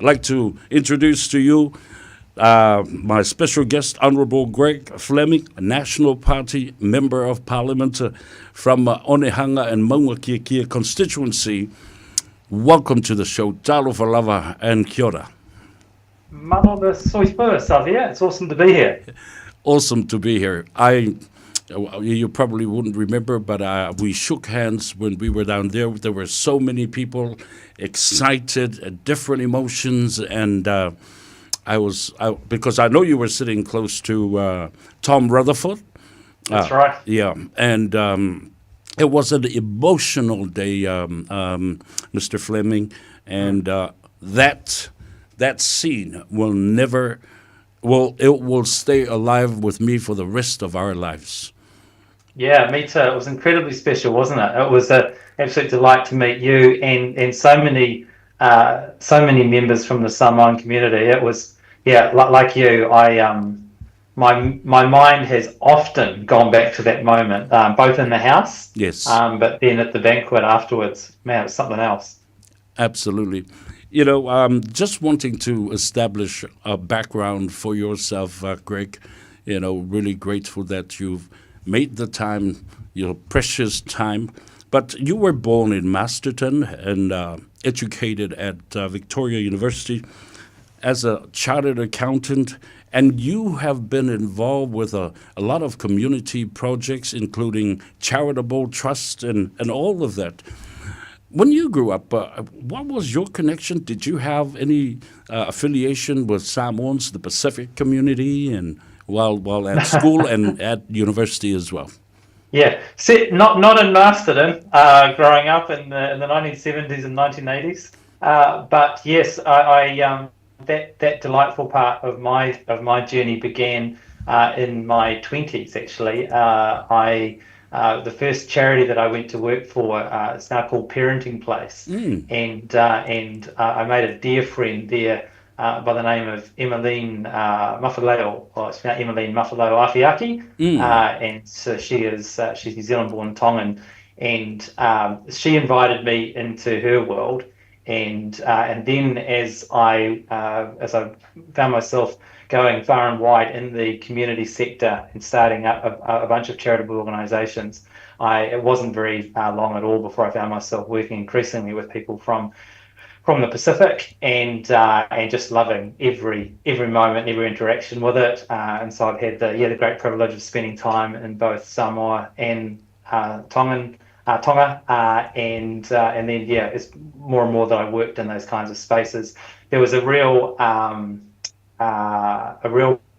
I'd like to introduce to you my special guest, Honourable Greg Fleming, a National Party Member of Parliament from Onehanga and Maungakiekie constituency. Welcome to the show. Talo Falava and kia ora. Manola soispua, Savea. It's awesome to be here. Awesome to be here. You probably wouldn't remember, but we shook hands when we were down there. There were so many people excited, different emotions, and because I know you were sitting close to Tom Rutherford. That's right. Yeah, and it was an emotional day, Mr. Fleming, and that scene will stay alive with me for the rest of our lives. Yeah, me too. It was incredibly special, wasn't it? It was an absolute delight to meet you and so many members from the Samoan community. It was, like you, my mind has often gone back to that moment, both in the house, yes, but then at the banquet afterwards. Man, it was something else. Absolutely. Just wanting to establish a background for yourself, Greg, really grateful that you've made the time, your precious time. But you were born in Masterton and educated at Victoria University as a chartered accountant, and you have been involved with a lot of community projects, including charitable trust and all of that. When you grew up, what was your connection? Did you have any affiliation with Samoans, the Pacific community, and while at school and at university as well? Yeah, not in Masterton, growing up in the 1970s and 1980s. But yes, I that delightful part of my journey began in my 20s. Actually, the first charity that I went to work for is now called Parenting Place, and I made a dear friend there by the name of Emmeline Mawhaleo, or it's now Emmeline Mawhaleo Afiaki, and so she's New Zealand-born Tongan, and she invited me into her world, and then as I found myself going far and wide in the community sector and starting up a bunch of charitable organisations, it wasn't very long at all before I found myself working increasingly with people from the Pacific and just loving every moment, every interaction with it. And so I've had the great privilege of spending time in both Samoa and Tonga, and then it's more and more that I worked in those kinds of spaces. There was a real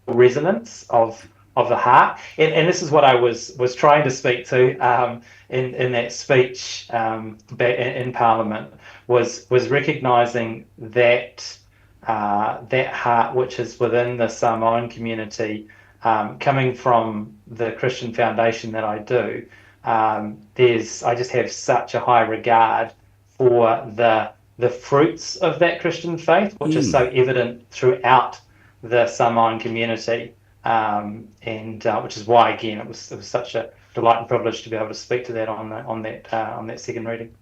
resonance of the heart, and this is what I was trying to speak to in that speech in Parliament, was recognising that heart which is within the Samoan community, coming from the Christian foundation that I do. I just have such a high regard for the fruits of that Christian faith, which is so evident throughout the Samoan community, and which is why, again, it was such a delight and privilege to be able to speak to that on that second reading.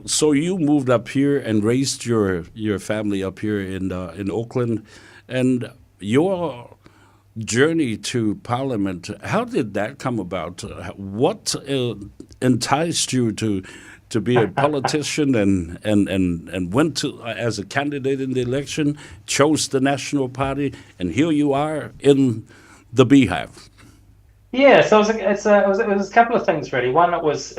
So you moved up here and raised your family up here in Auckland, and your journey to Parliament, how did that come about? What enticed you to be a politician and went to as a candidate in the election, chose the National Party, and here you are in the Beehive? Yeah, so it was a couple of things really. One, it was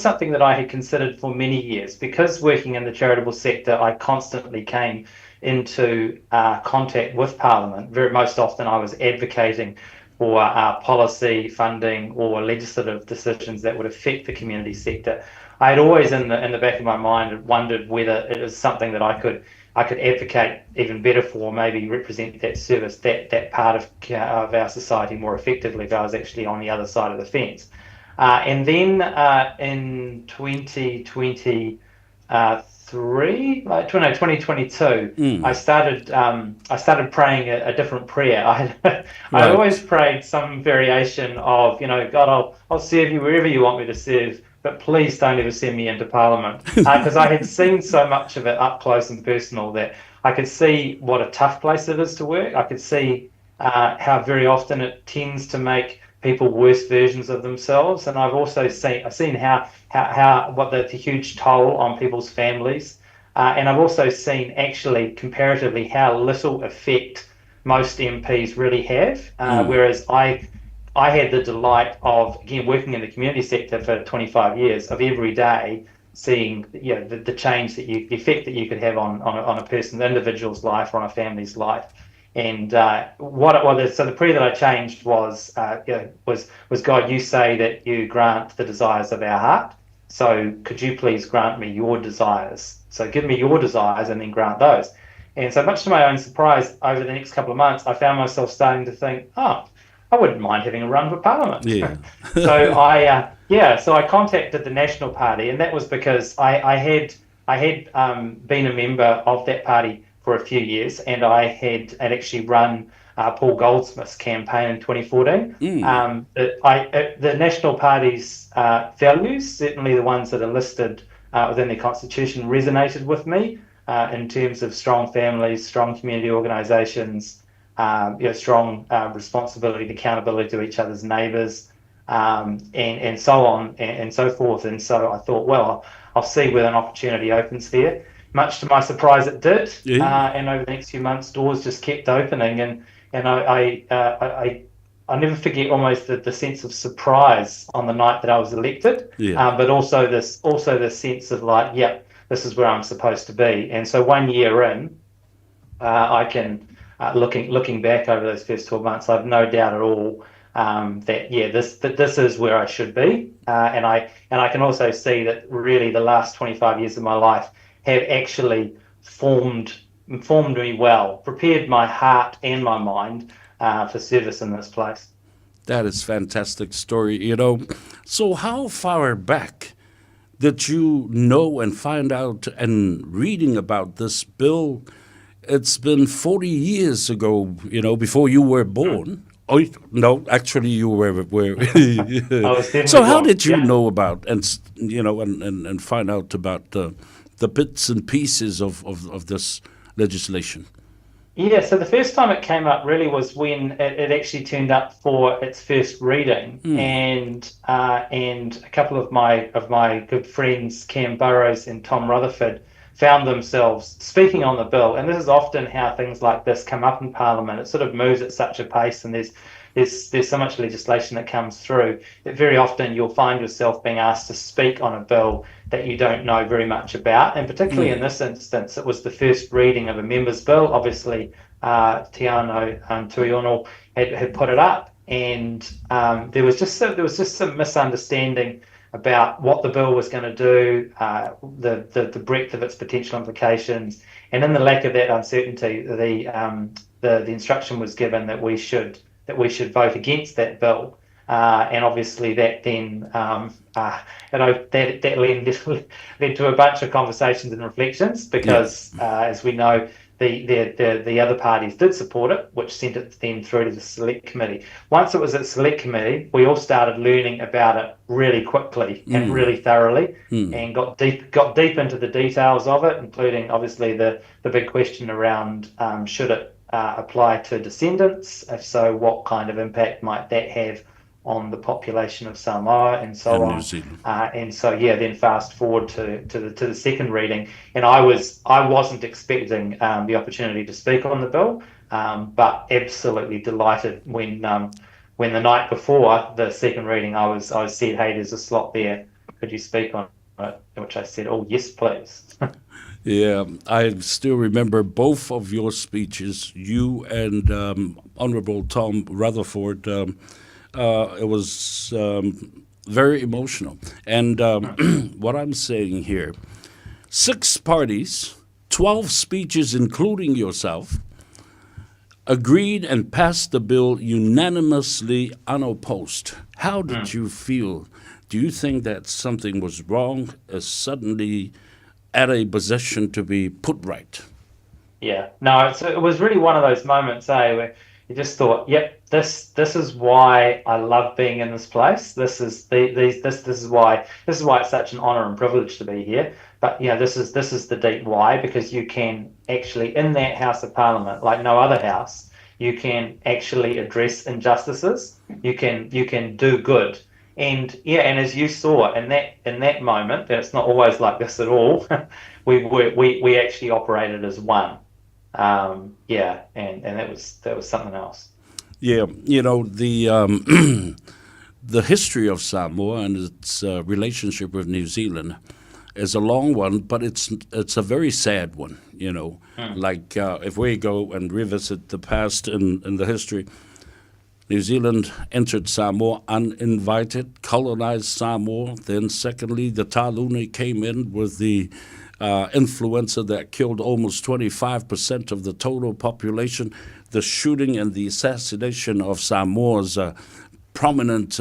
something that I had considered for many years, because working in the charitable sector, I constantly came into contact with Parliament. Most often, I was advocating for policy, funding, or legislative decisions that would affect the community sector. I had always, in the back of my mind, wondered whether it was something that I could advocate even better for, maybe represent that service, that part of our society more effectively if I was actually on the other side of the fence. And then in 2022, I started praying a different prayer. I always prayed some variation of, God, I'll serve you wherever you want me to serve, but please don't ever send me into Parliament, because I had seen so much of it up close and personal that I could see what a tough place it is to work. I could see how very often it tends to make people worse versions of themselves, and I've seen how what the huge toll on people's families, and I've also seen actually comparatively how little effect most MPs really have, whereas I had the delight of, again, working in the community sector for 25 years, of every day seeing, the change the effect that you could have on a person's, individual's life or on a family's life. And so the prayer that I changed was God, you say that you grant the desires of our heart. So could you please grant me your desires? So give me your desires and then grant those. And so, much to my own surprise, over the next couple of months, I found myself starting to think, I wouldn't mind having a run for Parliament. Yeah. So I contacted the National Party, and that was because I had been a member of that party for a few years, and I had actually run Paul Goldsmith's campaign in 2014. The National Party's values, certainly the ones that are listed within their constitution, resonated with me in terms of strong families, strong community organisations, strong responsibility and accountability to each other's neighbours, and so on and so forth. And so I thought, well, I'll see whether an opportunity opens there. Much to my surprise, it did. Yeah. And over the next few months, doors just kept opening, and I never forget almost the sense of surprise on the night that I was elected. Yeah. But also this sense of like, this is where I'm supposed to be. And so 1 year in, I can looking back over those first 12 months, I've no doubt at all that this is where I should be. And I can also see that really the last 25 years of my life have actually formed me well, prepared my heart and my mind for service in this place. That is a fantastic story, So how far back did you know and find out and reading about this bill? It's been 40 years ago, before you were born. Oh, no, actually you were. So how did you know about and find out about the bits and pieces of this legislation? Yeah, so the first time it came up really was when it actually turned up for its first reading, and a couple of my good friends, Cam Burrows and Tom Rutherford, found themselves speaking on the bill. And this is often how things like this come up in Parliament. It sort of moves at such a pace, and there's so much legislation that comes through that very often you'll find yourself being asked to speak on a bill that you don't know very much about. And particularly in this instance, it was the first reading of a member's bill. Obviously, Tiano Tuiono had put it up, and there was just some misunderstanding about what the bill was going to do, the breadth of its potential implications, and in the lack of that uncertainty, the instruction was given that we should vote against that bill, and obviously that then that led to a bunch of conversations and reflections because, as we know, the other parties did support it, which sent it then through to the select committee. Once it was at select committee, we all started learning about it really quickly and really thoroughly, and got deep into the details of it, including obviously the big question around should it apply to descendants? If so, what kind of impact might that have on the population of Samoa and so on? And so then fast forward to the second reading, and I wasn't expecting the opportunity to speak on the bill, but absolutely delighted when the night before the second reading I was said, hey, there's a slot there, could you speak on it? Which I said, oh yes, please. Yeah, I still remember both of your speeches, you and Honourable Tom Rutherford. It was very emotional. And what I'm saying here, 6 parties, 12 speeches, including yourself, agreed and passed the bill unanimously unopposed. How did you feel? Do you think that something was wrong, suddenly at a position to be put right? Yeah, no, it was really one of those moments, where you just thought, yep, this is why I love being in this place. This is this is why it's such an honor and privilege to be here. But this is the deep why, because you can actually, in that House of Parliament, like no other house, you can actually address injustices. You can do good. And and as you saw in that moment, and it's not always like this at all, we actually operated as one. And that was something else. Yeah, the history of Samoa and its relationship with New Zealand is a long one, but it's a very sad one. Like if we go and revisit the past in the history, New Zealand entered Samoa uninvited, colonized Samoa. Then, secondly, the Taluni came in with the influenza that killed almost 25% of the total population. The shooting and the assassination of Samoa's prominent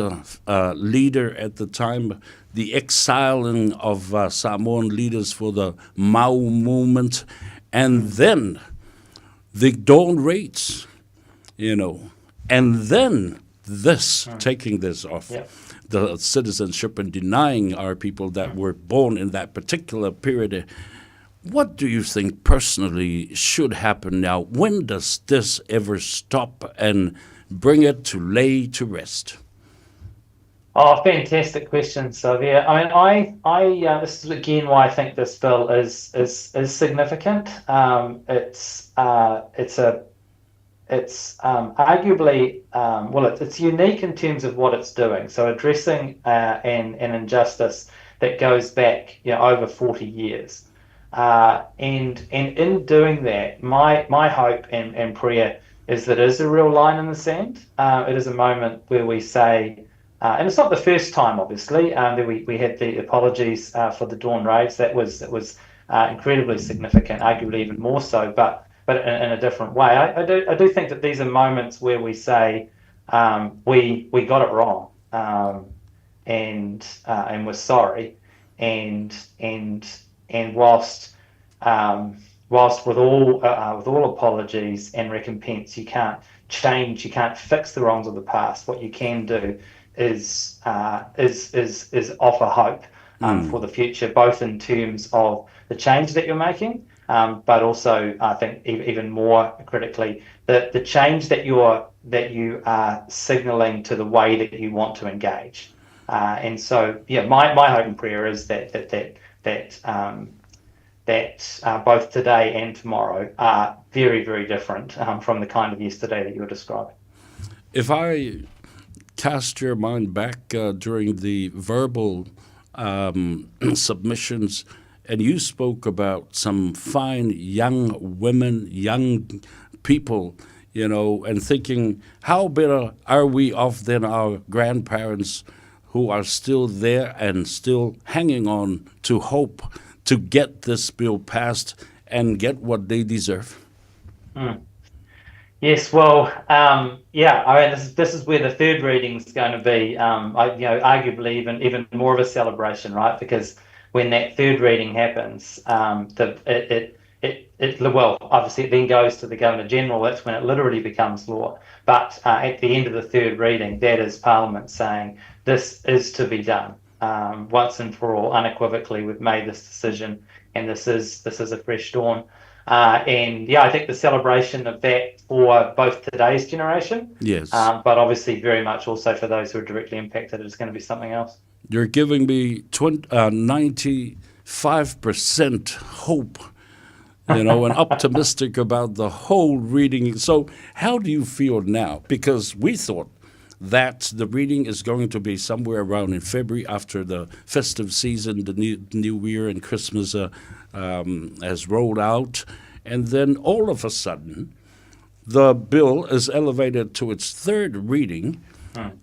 leader at the time, the exiling of Samoan leaders for the Mau movement, and then the Dawn raids, and then taking this off the citizenship and denying our people that were born in that particular period. What do you think personally should happen now? When does this ever stop and bring it to lay to rest? Oh, fantastic question, Savea. I mean, I this is again why I think this bill is significant. It's arguably it's unique in terms of what it's doing. So addressing an injustice that goes back over 40 years, and in doing that, my hope and prayer is that it is a real line in the sand. It is a moment where we say, and it's not the first time, obviously. That we had the apologies for the Dawn raids. That was incredibly significant, arguably even more so, but in a different way. I do think that these are moments where we say we got it wrong, and we're sorry, and whilst with all apologies and recompense, you can't fix the wrongs of the past. What you can do is offer hope for the future, both in terms of the change that you're making, but also I think even more critically the change that you are signaling to the way that you want to engage. And so my hope and prayer is that both today and tomorrow are very, very different from the kind of yesterday that you were describing. If I cast your mind back during the verbal submissions, and you spoke about some fine young women, young people, and thinking, how better are we off than our grandparents who are still there and still hanging on to hope to get this bill passed and get what they deserve? Yes, well, I mean, this is where the third reading is going to be, arguably even more of a celebration, right? Because when that third reading happens, obviously it then goes to the Governor General. That's when it literally becomes law. But at the end of the third reading, that is Parliament saying this is to be done once and for all. Unequivocally, we've made this decision, and this is a fresh dawn. I think the celebration of that for both today's generation, yes, but obviously very much also for those who are directly impacted, is going to be something else. You're giving me 95% hope, and optimistic about the whole reading. So how do you feel now? Because we thought that the reading is going to be somewhere around in February after the festive season, the New Year and Christmas has rolled out. And then all of a sudden, the bill is elevated to its third reading.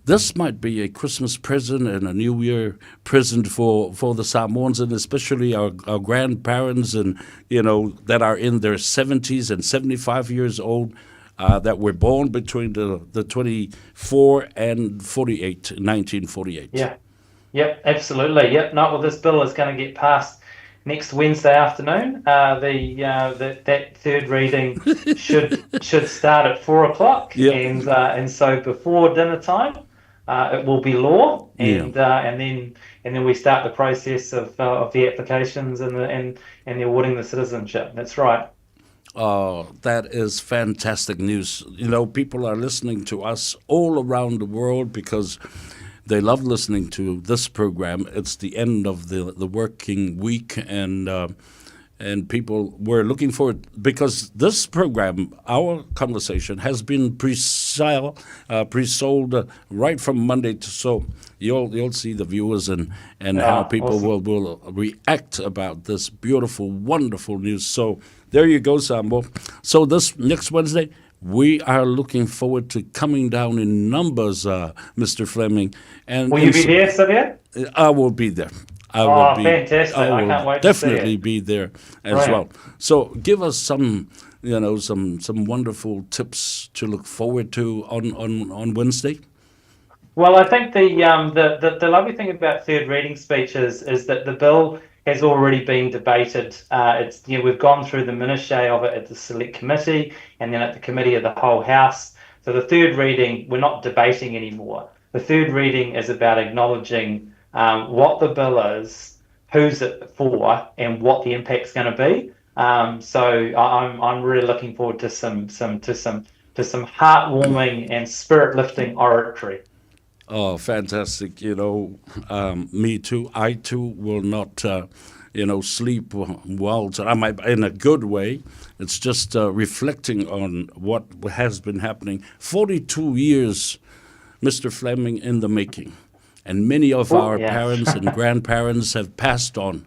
This might be a Christmas present and a New Year present for the Samoans, and especially our grandparents and that are in their 70s and 75 years old, that were born between the 24 and 1948. Yeah. Yep, absolutely. Yep. No, well, this bill is going to get passed next Wednesday afternoon. That third reading should start at 4 o'clock, Yeah. and so before dinner time, it will be law, and then we start the process of the applications and the awarding the citizenship. That's right. That is fantastic news. You know, people are listening to us all around the world because they love listening to this program. It's the end of the working week, and people were looking forward because this program, our conversation, has been pre-sold right from Monday to so you'll see the viewers and how people awesome. will react about this beautiful, wonderful news. So there you go, Samoa. So this next Wednesday, we are looking forward to coming down in numbers, Mr. Fleming. And Will you be there, Savea? I will be there. Fantastic! I will can't wait definitely to see it. be there as well. So give us some wonderful tips to look forward to on Wednesday. Well, I think the lovely thing about third reading speeches is that the bill has already been debated. We've gone through the minutiae of it at the select committee and then at the committee of the whole house. So the third reading, we're not debating anymore. The third reading is about acknowledging what the bill is, who's it for, and what the impact's going to be. So I'm really looking forward to some heartwarming and spirit-lifting oratory. Oh, fantastic! Me too. I too will not, sleep well. In a good way. It's just reflecting on what has been happening. 42 years, Mr. Fleming, in the making. And many of our parents and grandparents have passed on.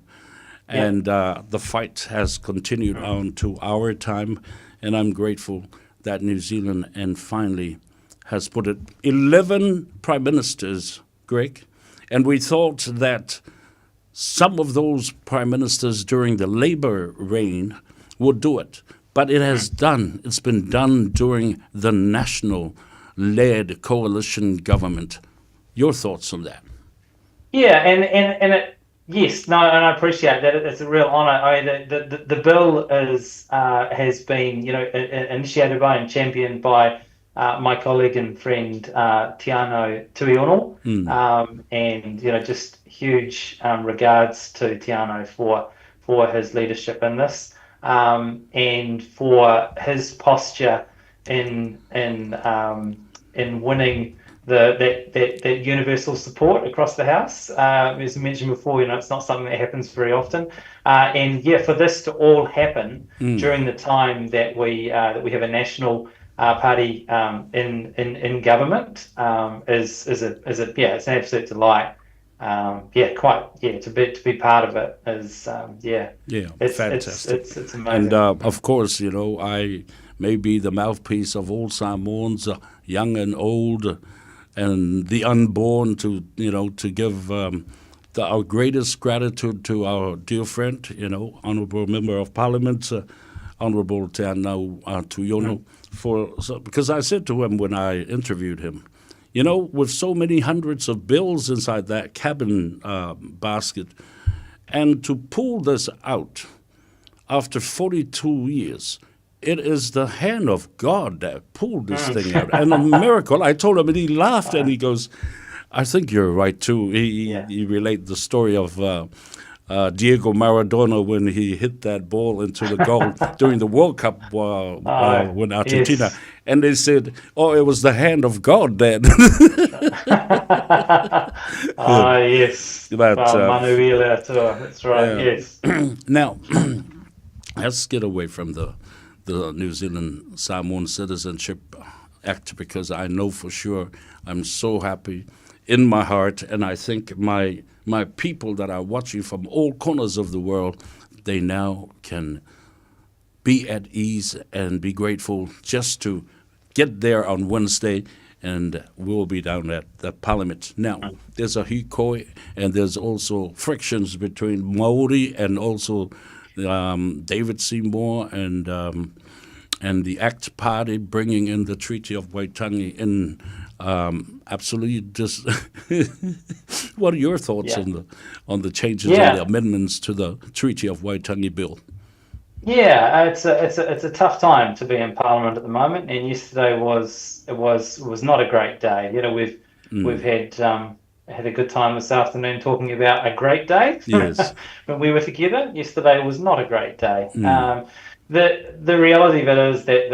And the fight has continued on to our time. And I'm grateful that New Zealand and finally has put it 11 prime ministers, Greg. And we thought that some of those prime ministers during the Labour reign would do it. But it's been done during the national-led coalition government. Your thoughts on that? Yeah, and I appreciate that. It's a real honour. I mean, the bill has been initiated by and championed by my colleague and friend Tiano Tuiono, and just huge regards to Tiano for his leadership in this, and for his posture in winning that universal support across the House. As I mentioned before, it's not something that happens very often. For this to all happen during the time that we have a national party in government is it's an absolute delight. To be part of it is it's fantastic. It's amazing. And of course, I may be the mouthpiece of all Samoans, young and old, and the unborn, to give our greatest gratitude to our dear friend, Honourable Member of Parliament, Honourable Tiano Tuiono, because I said to him when I interviewed him, with so many hundreds of bills inside that cabin basket, and to pull this out after 42 years, it is the hand of God that pulled this thing out. And a miracle. I told him, and he laughed, and he goes, I think you're right, too. He related the story of Diego Maradona when he hit that ball into the goal during the World Cup when Argentina. Yes. And they said, it was the hand of God, Dad. Yes. But, Manuela, that's right, yes. Now, let's get away from the New Zealand Samoan Citizenship Act, because I know for sure I'm so happy in my heart, and I think my people that are watching from all corners of the world, they now can be at ease and be grateful just to get there on Wednesday, and we'll be down at the Parliament. Now, there's a hikoi, and there's also frictions between Maori and also David Seymour and the ACT Party bringing in the Treaty of Waitangi in Absolutely. Just what are your thoughts Yeah. on the changes and the Yeah. amendments to the Treaty of Waitangi Bill? Yeah, it's a tough time to be in Parliament at the moment, and yesterday was not a great day. You know, we've had a good time this afternoon talking about a great day Yes. when we were together. Yesterday was not a great day. Mm. The reality of it is that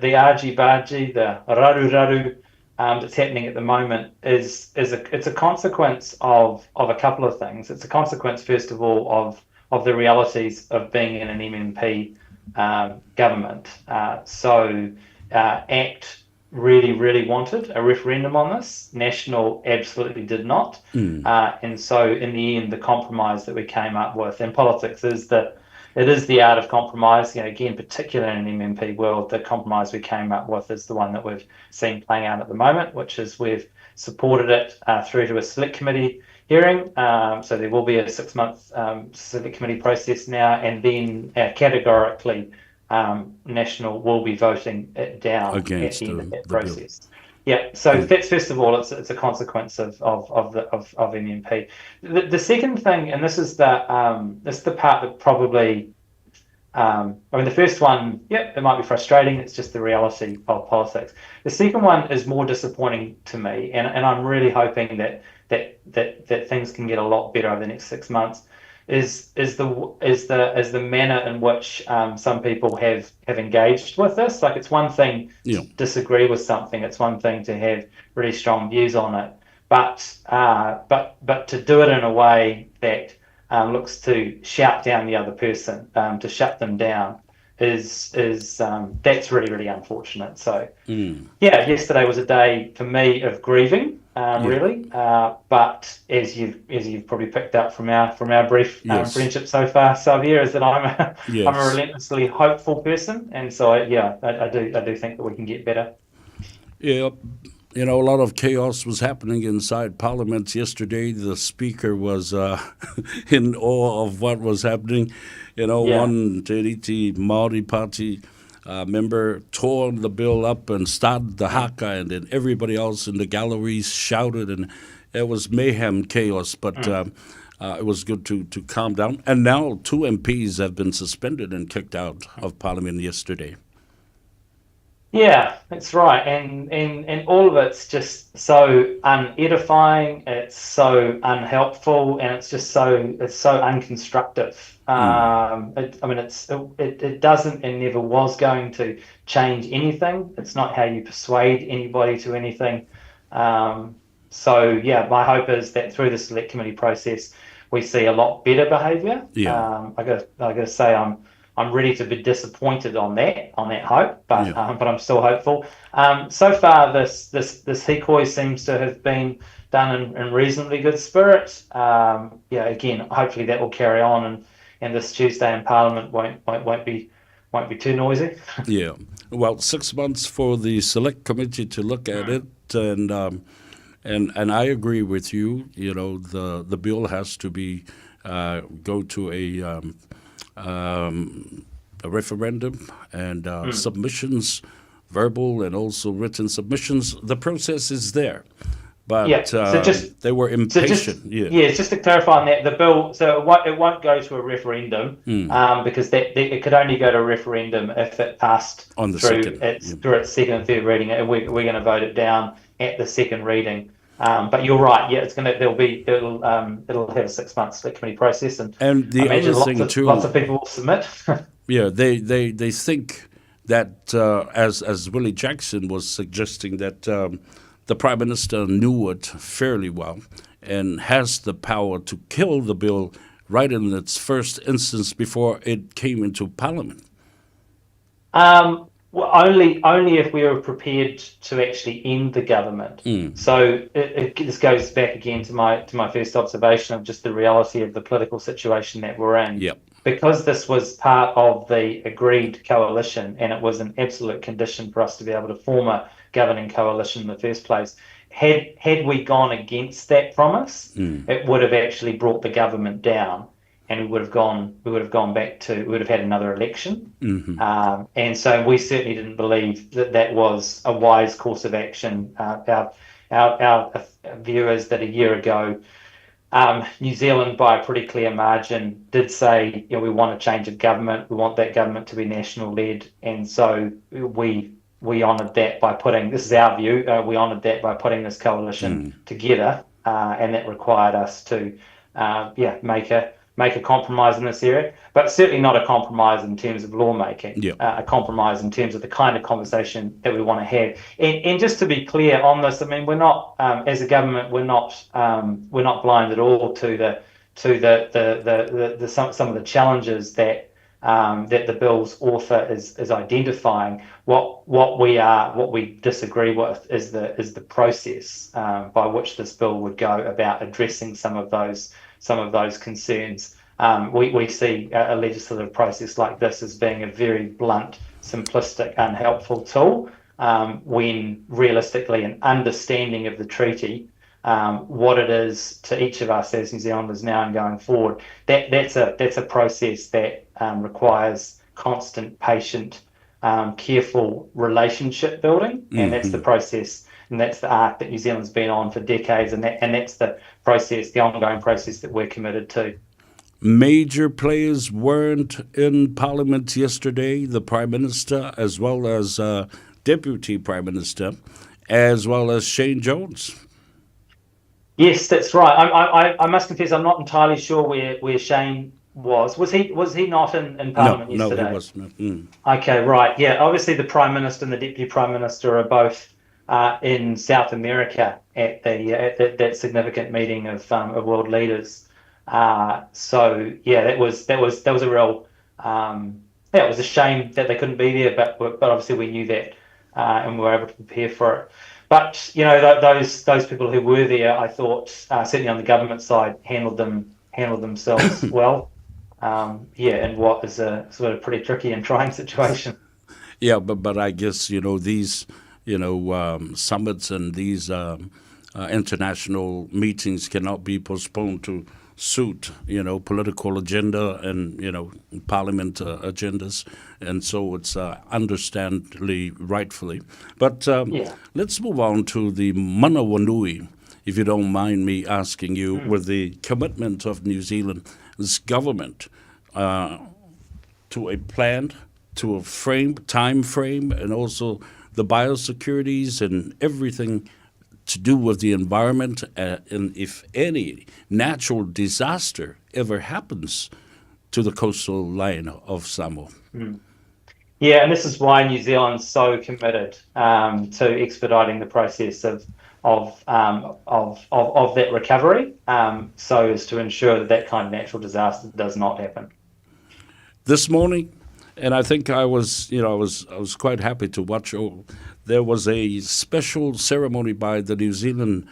the argy bargy, the raru raru that's happening at the moment it's a consequence of a couple of things. It's a consequence, first of all, of the realities of being in an MMP government. ACT really wanted a referendum on this. National absolutely did not. And so in the end, the compromise that we came up with, and politics it is the art of compromise. You know, again, particularly in an MMP world, the compromise we came up with is the one that we've seen playing out at the moment, which is we've supported it through to a select committee hearing. So there will be a 6-month select committee process now, and then categorically National will be voting it down Against at the end of that the bill. process. Yeah, so that's first of all, it's a consequence of MMP. The second thing, and this is the part that probably, I mean, the first one, yeah, it might be frustrating. It's just the reality of politics. The second one is more disappointing to me, and I'm really hoping that things can get a lot better over the next 6 months. Is the manner in which some people have engaged with this. Like, it's one thing to disagree with something. It's one thing to have really strong views on it, but to do it in a way that looks to shout down the other person, to shut them down, is that's really unfortunate. So yeah, yesterday was a day for me of grieving. Really, but as you've probably picked up from our brief friendship so far, Savea, is that I'm a relentlessly hopeful person, and so I do think that we can get better. Yeah, you know, a lot of chaos was happening inside Parliament yesterday. The Speaker was in awe of what was happening. You know, one Te Riti Māori Party member tore the bill up and started the haka, and then everybody else in the galleries shouted, and it was mayhem, chaos, but it was good to calm down. And now 2 MPs have been suspended and kicked out of Parliament yesterday. Yeah, that's right, and all of it's just so unedifying. It's so unhelpful, and it's so unconstructive. It doesn't and never was going to change anything. It's not how you persuade anybody to anything. So yeah, my hope is that through the select committee process, we see a lot better behaviour. I gotta say I'm ready to be disappointed on that hope, but I'm still hopeful. So far, this hikoi seems to have been done in reasonably good spirit. Again, hopefully that will carry on, and this Tuesday in Parliament won't be too noisy. Yeah, well, 6 months for the select committee to look at it, and I agree with you. You know, the bill has to be go to a referendum, and submissions, verbal and also written submissions. The process is there, but they were impatient. Just to clarify on that, the bill, so it won't go to a referendum because it could only go to a referendum if it passed on the through its second and third reading, and we're going to vote it down at the second reading. But you're right. Yeah, it'll have a 6 month select committee process, and the other thing too, lots of people will submit. they think that as Willie Jackson was suggesting, that the Prime Minister knew it fairly well and has the power to kill the bill right in its first instance before it came into Parliament. Well, only if we were prepared to actually end the government. So this goes back again to my first observation of just the reality of the political situation that we're in. Because this was part of the agreed coalition, and it was an absolute condition for us to be able to form a governing coalition in the first place. Had we gone against that promise, it would have actually brought the government down. and we would have gone back to, we would have had another election. Mm-hmm. And so we certainly didn't believe that was a wise course of action. Our view is that a year ago, New Zealand, by a pretty clear margin, did say, we want a change of government. We want that government to be national-led. And so we honoured that by putting, this is our view, we honoured that by putting this coalition together. And that required us to, make a compromise in this area, but certainly not a compromise in terms of lawmaking, a compromise in terms of the kind of conversation that we want to have. And just to be clear on this, I mean, we're not, as a government, we're not blind at all to some of the challenges that the bill's author is identifying. What we disagree with is the process by which this bill would go about addressing some of those concerns. We see a legislative process like this as being a very blunt, simplistic, unhelpful tool, when realistically an understanding of the treaty, what it is to each of us as New Zealanders now and going forward, that's a process that requires constant, patient, careful relationship building, and that's the process. And that's the arc that New Zealand's been on for decades, and that's the process, the ongoing process that we're committed to. Major players weren't in Parliament yesterday, the Prime Minister, as well as Deputy Prime Minister, as well as Shane Jones. Yes, that's right. I must confess, I'm not entirely sure where Shane was. Was he not in Parliament yesterday? No, he was not. Okay, right. Yeah, obviously the Prime Minister and the Deputy Prime Minister are both in South America at that significant meeting of world leaders. So yeah, that was a real it was a shame that they couldn't be there, but obviously we knew that and we were able to prepare for it. But those people who were there, I thought certainly on the government side handled themselves well. In what is a sort of pretty tricky and trying situation. Yeah, but I guess these summits and these international meetings cannot be postponed to suit political agenda and parliament agendas, and so it's understandably rightfully. But let's move on to the mana wanui, if you don't mind me asking you, with the commitment of New Zealand's government to a plan, to a time frame, and also the biosecurities and everything to do with the environment, and if any natural disaster ever happens to the coastal line of Samoa. Yeah, and this is why New Zealand's so committed to expediting the process of that recovery, so as to ensure that kind of natural disaster does not happen. This morning, and I think I was quite happy to watch. There was a special ceremony by the New Zealand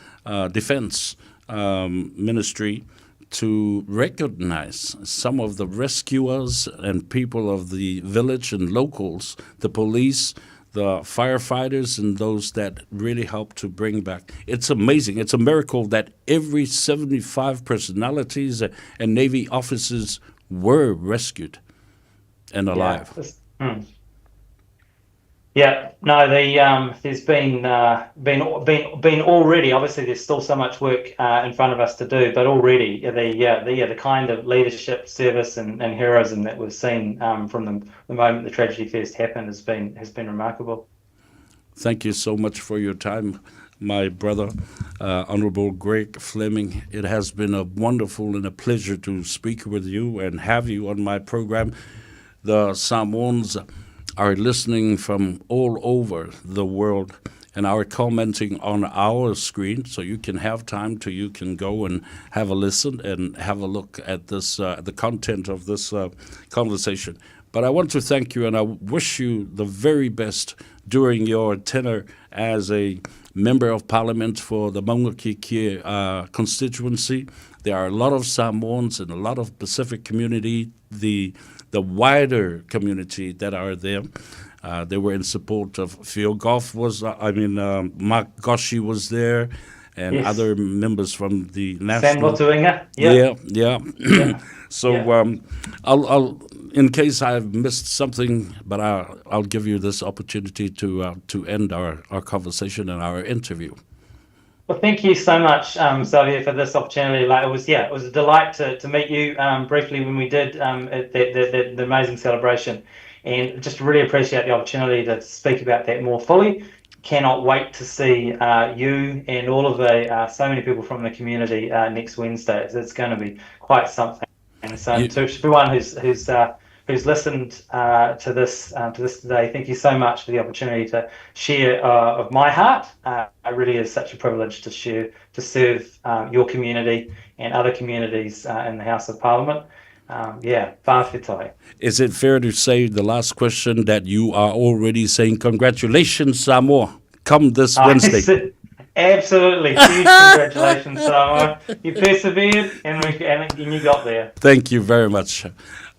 Defence Ministry to recognize some of the rescuers and people of the village and locals, the police, the firefighters, and those that really helped to bring back. It's amazing. It's a miracle that every 75 personalities and Navy officers were rescued and alive. There's been already. Obviously, there's still so much work in front of us to do, but already the kind of leadership, service, and heroism that we've seen from the moment the tragedy first happened has been remarkable. Thank you so much for your time, my brother, Honourable Greg Fleming. It has been a wonderful and a pleasure to speak with you and have you on my program. The Samoans are listening from all over the world and are commenting on our screen, so you can have time you can go and have a listen and have a look at this, the content of this conversation. But I want to thank you, and I wish you the very best during your tenure as a Member of Parliament for the Maungakiekie constituency. There are a lot of Samoans and a lot of Pacific community, the wider community that are there. They were in support of Phil Goff Mark Goshi was there, and Yes. other members from the Sam national. Lotuinga. Yeah, yeah. Yeah. So Yeah. I'll, in case I've missed something, but I'll give you this opportunity to end our conversation and our interview. Well, thank you so much, Savea, for this opportunity. Like it was a delight to meet you briefly when we did at the amazing celebration, and just really appreciate the opportunity to speak about that more fully. Cannot wait to see you and all of the so many people from the community next Wednesday. It's going to be quite something. And so You, to everyone who's listened to this today, thank you so much for the opportunity to share of my heart. It really is such a privilege to serve your community and other communities in the House of Parliament. Whawhitai. is it fair to say, the last question, that you are already saying congratulations, Samoa, come this Wednesday? Absolutely. Huge congratulations, Samoa. You persevered and you got there. Thank you very much.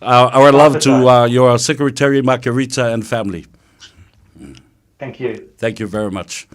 Our love to your Secretary Margarita and family. Thank you. Thank you very much.